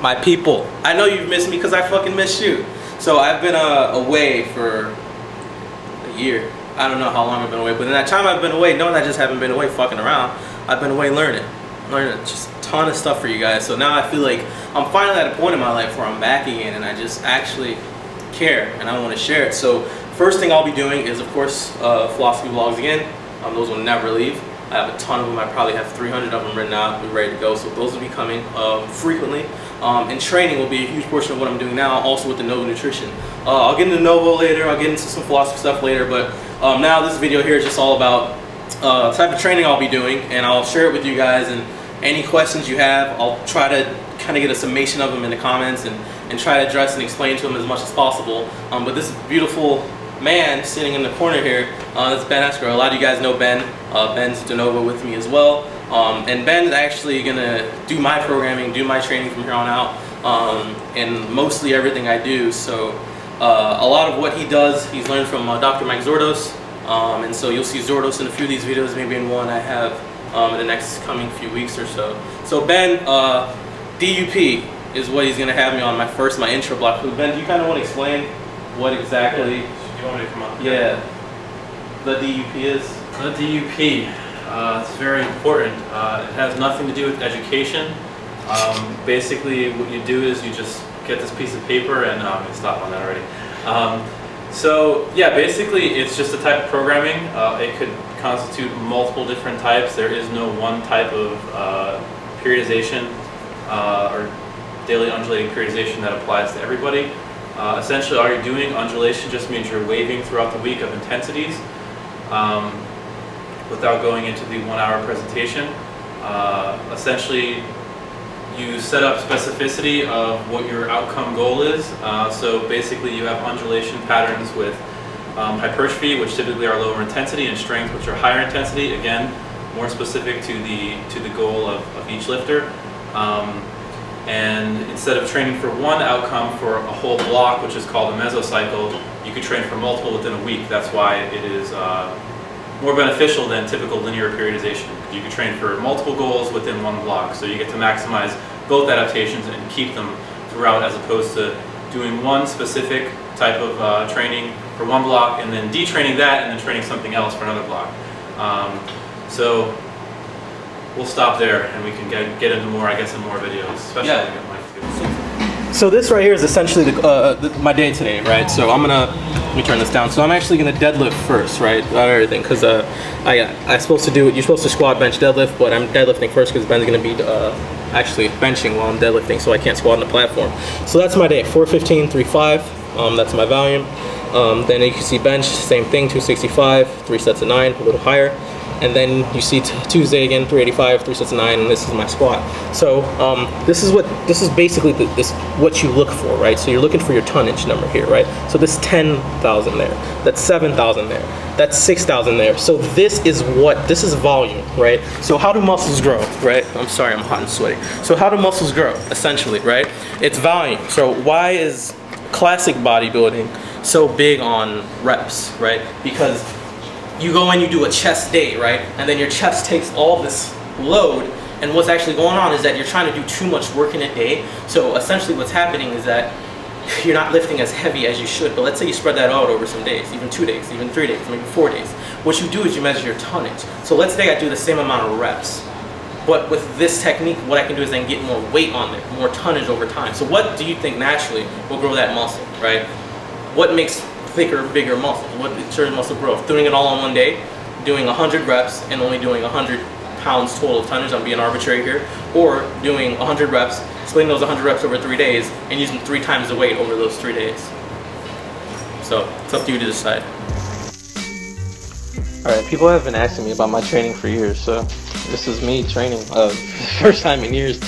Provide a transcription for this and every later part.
my people. I know you've missed me because I fucking missed you. So I've been away for a year. I don't know how long I've been away, but in that time I've been away, no, I just haven't been away fucking around. I've been away learning just a ton of stuff for you guys. So now I feel like I'm finally at a point in my life where I'm back again and I just actually care and I want to share it. So first thing I'll be doing is, of course, philosophy vlogs again. Those will never leave. I have a ton of them. I probably have 300 of them written out and ready to go. So those will be coming frequently. And training will be a huge portion of what I'm doing now, also with the Novo Nutrition. I'll get into Novo later. I'll get into some philosophy stuff later. But now this video here is just all about the type of training I'll be doing, and I'll share it with you guys. And any questions you have, I'll try to kind of get a summation of them in the comments and try to address and explain to them as much as possible. But this beautiful man sitting in the corner here, that's Ben Escrow. A lot of you guys know Ben. Ben's de novo with me as well. And Ben's actually gonna do my programming, do my training from here on out, and mostly everything I do. So a lot of what he does, he's learned from Dr. Mike Zordos. And so you'll see Zordos in a few of these videos, maybe in one I have in the next coming few weeks or so. So Ben, DUP is what he's gonna have me on my intro block. So Ben, do you kind of want to explain what exactly? You want me to come up? Yeah, the DUP is? The DUP, it's very important. It has nothing to do with education. Basically what you do is you just get this piece of paper and I'm going to stop on that already. So yeah, basically it's just a type of programming. It could constitute multiple different types. There is no one type of periodization or daily undulating periodization that applies to everybody. Essentially all you're doing, undulation just means you're waving throughout the week of intensities. Without going into the 1 hour presentation, essentially you set up specificity of what your outcome goal is. So basically you have undulation patterns with hypertrophy, which typically are lower intensity, and strength, which are higher intensity, again more specific to the goal of each lifter. And instead of training for one outcome for a whole block, which is called a mesocycle, you could train for multiple within a week. That's why it is more beneficial than typical linear periodization. You can train for multiple goals within one block, so you get to maximize both adaptations and keep them throughout, as opposed to doing one specific type of training for one block and then detraining that and then training something else for another block. So we'll stop there and we can get into more, I guess, in more videos, especially when we get Mike to. So this right here is essentially my day today, right? So let me turn this down. So I'm actually gonna deadlift first, right? Out of everything, because I'm supposed to do it. You're supposed to squat, bench, deadlift, but I'm deadlifting first because Ben's gonna be actually benching while I'm deadlifting, so I can't squat on the platform. So that's my day: 415, 3-5. That's my volume. Then you can see bench, same thing, 265, 3 sets of 9, a little higher. And then you see Tuesday again, 385, 3 sets of 9, and this is my squat. So this is basically what you look for, right? So you're looking for your tonnage number here, right? So this 10,000 there, that's 7,000 there, that's 6,000 there. So this is volume, right? So how do muscles grow, right? I'm sorry, I'm hot and sweaty. So how do muscles grow, essentially, right? It's volume. So why is classic bodybuilding so big on reps, right? Because you go in, you do a chest day, right? And then your chest takes all this load, and what's actually going on is that you're trying to do too much work in a day. So essentially what's happening is that you're not lifting as heavy as you should. But let's say you spread that out over some days, even 2 days, even 3 days, maybe 4 days. What you do is you measure your tonnage. So let's say I do the same amount of reps, but with this technique, what I can do is then get more weight on it, more tonnage over time. So what do you think naturally will grow that muscle, right? What makes thicker, bigger muscle? What ensures muscle growth? Doing it all in one day, doing 100 reps and only doing 100 pounds total of tonnage, I'm being arbitrary here, or doing 100 reps, splitting those 100 reps over 3 days and using 3 times the weight over those 3 days. So it's up to you to decide. Alright, people have been asking me about my training for years, so this is me training first time in years.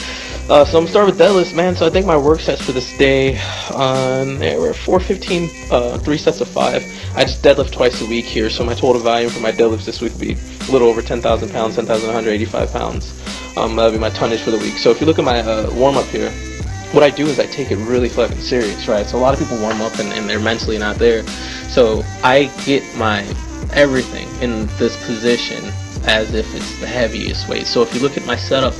So I'm gonna start with deadlifts, man. So I think my work sets for this day, they were 415, 3 sets of 5. I just deadlift twice a week here, so my total volume for my deadlifts this week would be a little over 10,000 pounds, 10,185 pounds. That'll be my tonnage for the week. So if you look at my warm-up here, what I do is I take it really fucking serious, right? So a lot of people warm up and they're mentally not there. So I get my everything in this position as if it's the heaviest weight. So if you look at my setup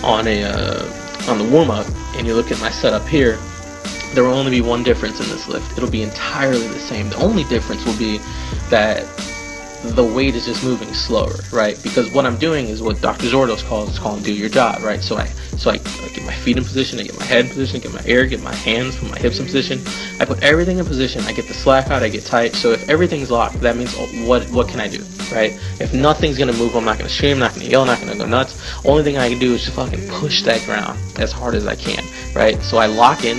on the warm-up, and you look at my setup here, there will only be one difference in this lift. It'll be entirely the same. The only difference will be that the weight is just moving slower, right? Because what I'm doing is what Dr. Zordos calling do your job, right? So I get my feet in position, I get my head in position, I get my air, get my hands, put my hips in position. I put everything in position, I get the slack out, I get tight. So if everything's locked, that means what can I do, right? If nothing's gonna move, I'm not gonna scream, I'm not gonna yell, I'm not gonna go nuts. Only thing I can do is just fucking push that ground as hard as I can, right? So I lock in,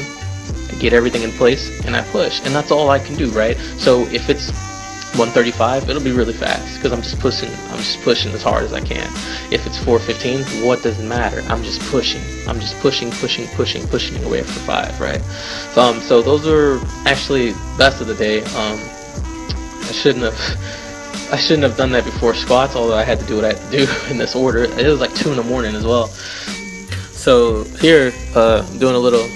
I get everything in place, and I push, and that's all I can do, right? So if it's 135, it'll be really fast because I'm just pushing as hard as I can. If it's 415, what does it matter? I'm just pushing away for 5, right? So those are actually best of the day. I shouldn't have done that before squats, although I had to do what I had to do in this order. It was like 2 in the morning as well. So here, I'm doing a little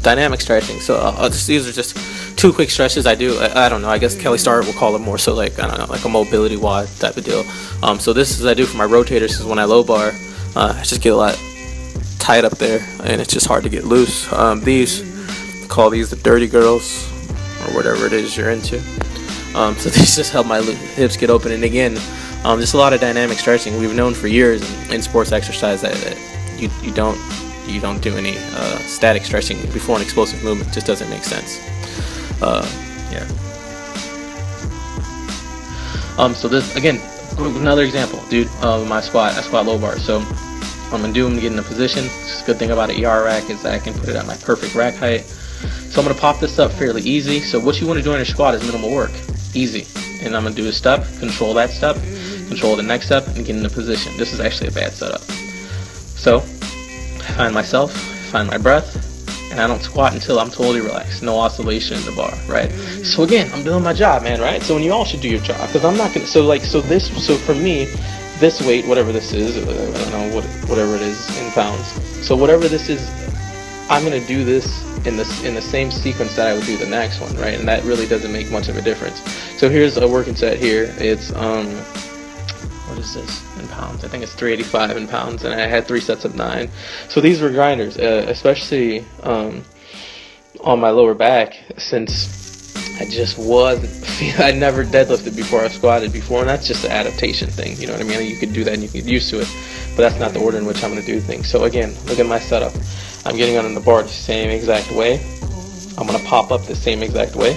dynamic stretching. So these are just 2 quick stretches I do. I don't know, I guess Kelly Starrett will call it more so like, I don't know, like a mobility WOD type of deal. So this is I do for my rotators, is when I low bar, I just get a lot tight up there, and it's just hard to get loose. Call these the dirty girls, or whatever it is you're into. So these just help my hips get open, and again, just a lot of dynamic stretching. We've known for years in sports exercise that you don't do any static stretching before an explosive movement. It just doesn't make sense. Yeah. So this, again, another example, dude, my squat, I squat low bar. So I'm gonna get in a position. The good thing about an ER rack is that I can put it at my perfect rack height. So I'm gonna pop this up fairly easy. So what you wanna do in your squat is minimal work, easy. And I'm gonna do a step, control that step, control the next step, and get in a position. This is actually a bad setup. So I find myself, find my breath, and I don't squat until I'm totally relaxed. No oscillation in the bar, right? So again, I'm doing my job, man, right? So when you all should do your job, because I'm not gonna. So for me, this weight, whatever this is, I don't know whatever it is in pounds. So whatever this is, I'm gonna do this in the same sequence that I would do the next one, right? And that really doesn't make much of a difference. So here's a working set here. It's what is this in pounds? I think it's 385 in pounds, and I had 3 sets of 9. So these were grinders, especially on my lower back, since I just I never deadlifted before, I squatted before, and that's just an adaptation thing, you know what I mean? You could do that and you can get used to it, but that's not the order in which I'm going to do things. So again, look at my setup. I'm getting on the bar the same exact way. I'm going to pop up the same exact way.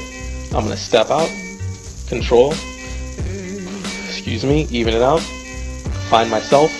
I'm going to step out, control, even it out, find myself,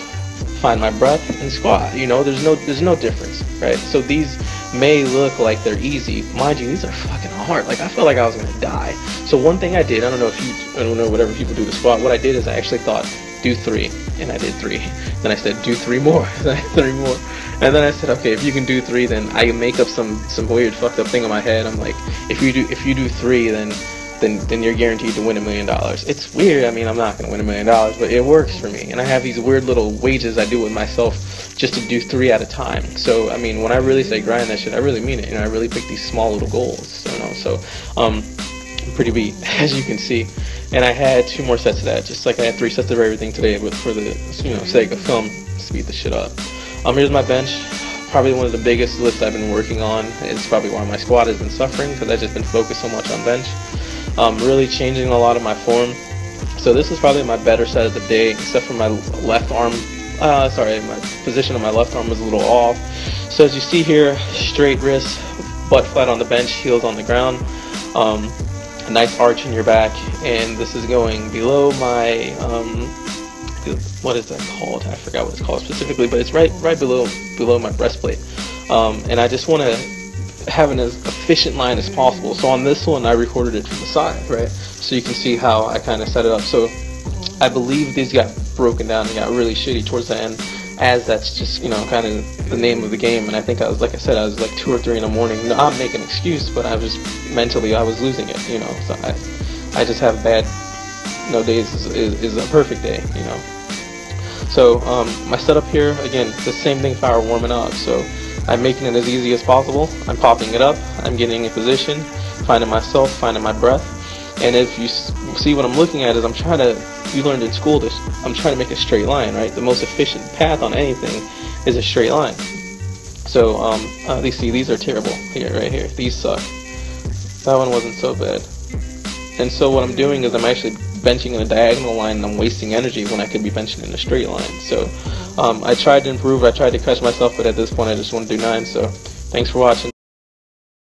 find my breath, and squat. You know, there's no difference, right? So these may look like they're easy. Mind you, these are fucking hard. Like, I felt like I was gonna die. So one thing I did, I don't know whatever people do to squat, what I did is I actually thought, do 3, and I did 3. Then I said, do 3 more, then I did 3 more. And then I said, okay, if you can do 3, then I can make up some weird fucked up thing in my head. I'm like, if you do 3, then you're guaranteed to win $1 million. It's weird. I mean, I'm not going to win $1 million, but it works for me. And I have these weird little wages I do with myself just to do 3 at a time. So, I mean, when I really say grind that shit, I really mean it. You know, I really pick these small little goals, you know. So, I'm pretty beat, as you can see. And I had 2 more sets of that, just like I had 3 sets of everything today, but for the, sake of film, speed the shit up. Here's my bench. Probably one of the biggest lifts I've been working on. It's probably why my squat has been suffering, because I've just been focused so much on bench. Really changing a lot of my form. So this is probably my better set of the day, except for my left arm. My position of my left arm was a little off. So as you see here, straight wrist, butt flat on the bench, heels on the ground, a nice arch in your back, and this is going below my what is that called? I forgot what it's called specifically, but it's right below my breastplate. And I just want to have an as efficient line as possible. So on this one, I recorded it from the side, right? So you can see how I kind of set it up. So I believe these got broken down and got really shitty towards the end, as that's just, kind of the name of the game. And I think I was like 2 or 3 in the morning. No, I'm making an excuse, but I was mentally, I was losing it, So I just have bad, no days is a perfect day, So my setup here, again, the same thing if I were warming up. So I'm making it as easy as possible. I'm popping it up. I'm getting in position, finding myself, finding my breath. And if you see what I'm looking at is you learned in school this, I'm trying to make a straight line, right? The most efficient path on anything is a straight line. So these are terrible here, right here. These suck. That one wasn't so bad. And so what I'm doing is I'm actually benching in a diagonal line, and I'm wasting energy when I could be benching in a straight line. So I tried to improve, I tried to catch myself, but at this point I just want to do 9. So thanks for watching.